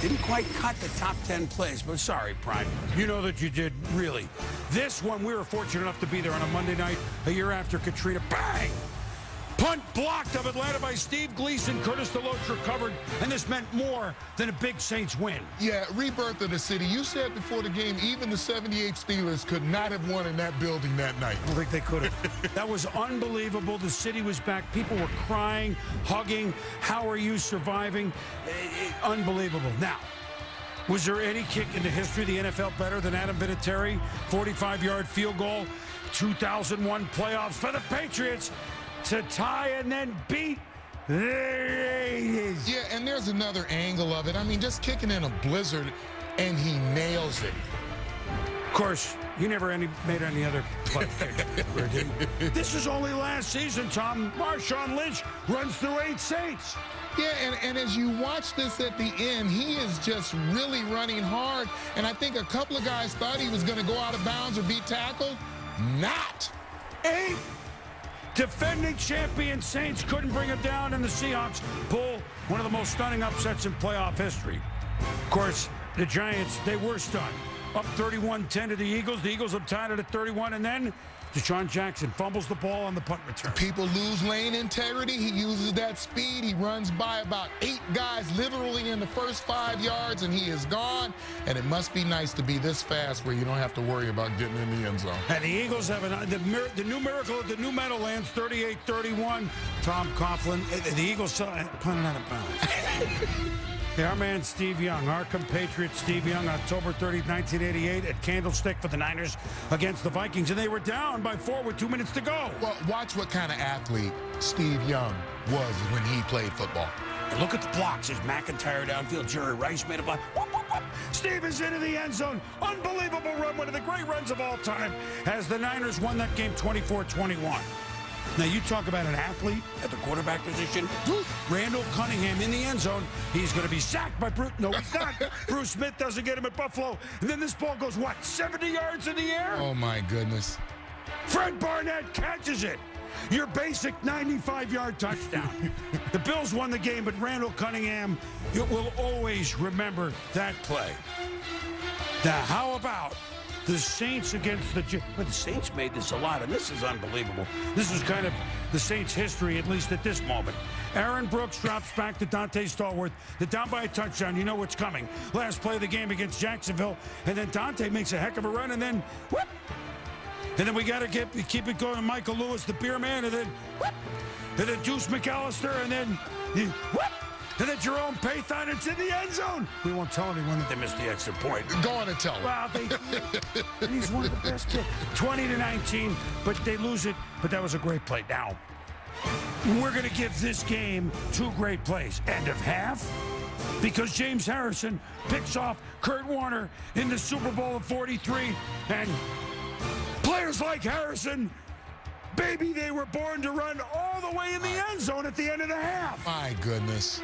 Didn't quite cut the top 10 plays, but sorry, Prime. You know that you did, really. This one, we were fortunate enough to be there on a Monday night, a year after Katrina. Bang! Punt blocked of Atlanta by Steve Gleason. Curtis DeLoach recovered, and this meant more than a big Saints win. Yeah, rebirth of the city. You said before the game, even the 78 Steelers could not have won in that building that night. I don't think they could have. That was unbelievable. The city was back. People were crying, hugging. How are you surviving? Unbelievable. Now, was there any kick in the history of the NFL better than Adam Vinatieri? 45-yard field goal, 2001 playoffs for the Patriots to tie and then beat the Raiders. Yeah, and there's another angle of it. I mean, just kicking in a blizzard, and he nails it. Of course, you never made any other play. This is only last season, Tom. Marshawn Lynch runs through 8 Saints. Yeah, and as you watch this at the end, he is just really running hard. And I think a couple of guys thought he was going to go out of bounds or be tackled. Not. 8 defending champion Saints couldn't bring him down, and the Seahawks pull one of the most stunning upsets in playoff history. Of course, the Giants, they were stunned. Up 31-10 to the Eagles. The Eagles have tied it at 31, and then Deshaun Jackson fumbles the ball on the punt return. People lose lane integrity. He uses that speed. He runs by about 8 guys literally in the first 5 yards, and he is gone. And it must be nice to be this fast where you don't have to worry about getting in the end zone. And the Eagles have the new miracle of the new Meadowlands, 38-31. Tom Coughlin, the Eagles punted out of bounds. Our man Steve Young, our compatriot Steve Young, October 30, 1988 at Candlestick for the Niners against the Vikings, and they were down by 4 with 2 minutes to go. Well, watch what kind of athlete Steve Young was when he played football. And look at the blocks. There's McIntyre downfield. Jerry Rice made a block. Whoop, whoop, whoop. Steve is into the end zone. Unbelievable run, one of the great runs of all time, as the Niners won that game 24-21. Now, you talk about an athlete at the quarterback position. Randall Cunningham in the end zone. He's going to be sacked by Bruce. No, he's not. Bruce Smith doesn't get him at Buffalo. And then this ball goes, what, 70 yards in the air? Oh, my goodness. Fred Barnett catches it. Your basic 95-yard touchdown. The Bills won the game, but Randall Cunningham, you will always remember that play. Now, how about the Saints against the Giants? But the Saints made this a lot, and this is unbelievable. This is kind of the Saints' history, at least at this moment. Aaron Brooks drops back to Dante Stallworth. They're down by a touchdown. You know what's coming. Last play of the game against Jacksonville, and then Dante makes a heck of a run, and then whoop. And then we got to keep it going to Michael Lewis, the beer man, and then whoop. And then Deuce McAllister, and then whoop. And then Jerome Pathon, it's in the end zone. We won't tell anyone that they missed the extra point. Go on and tell them. Well, he's one of the best. 20-19, but they lose it. But that was a great play. Now, we're going to give this game 2 great plays. End of half, because James Harrison picks off Kurt Warner in the Super Bowl of 43. And players like Harrison, baby, they were born to run all the way in the end zone at the end of the half. My goodness.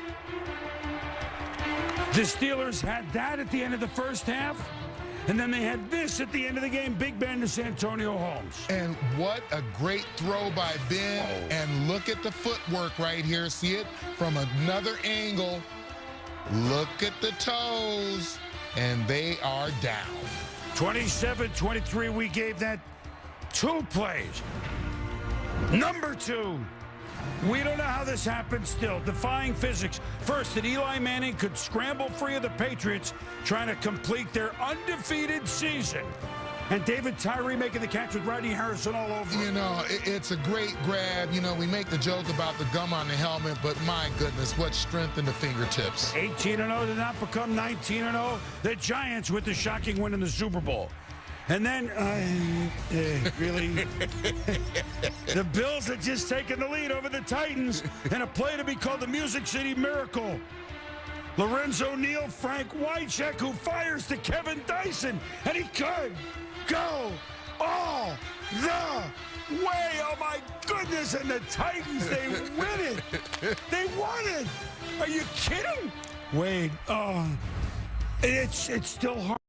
The Steelers had that at the end of the first half, and then they had this at the end of the game, Big Ben to Santonio Holmes. And what a great throw by Ben. Oh. And look at the footwork right here. See it from another angle. Look at the toes, and they are down. 27-23, we gave that 2 plays. Number 2. We don't know how this happened still. Defying physics. First, that Eli Manning could scramble free of the Patriots trying to complete their undefeated season. And David Tyree making the catch with Rodney Harrison all over. You know, it's a great grab. You know, we make the joke about the gum on the helmet, but my goodness, what strength in the fingertips. 18-0 did not become 19-0. The Giants with the shocking win in the Super Bowl. And then, really, the Bills had just taken the lead over the Titans in a play to be called the Music City Miracle. Lorenzo Neal, Frank Wycheck, who fires to Kevin Dyson, and he could go all the way. Oh, my goodness, and the Titans, they win it. They won it. Are you kidding? Wade, it's still hard.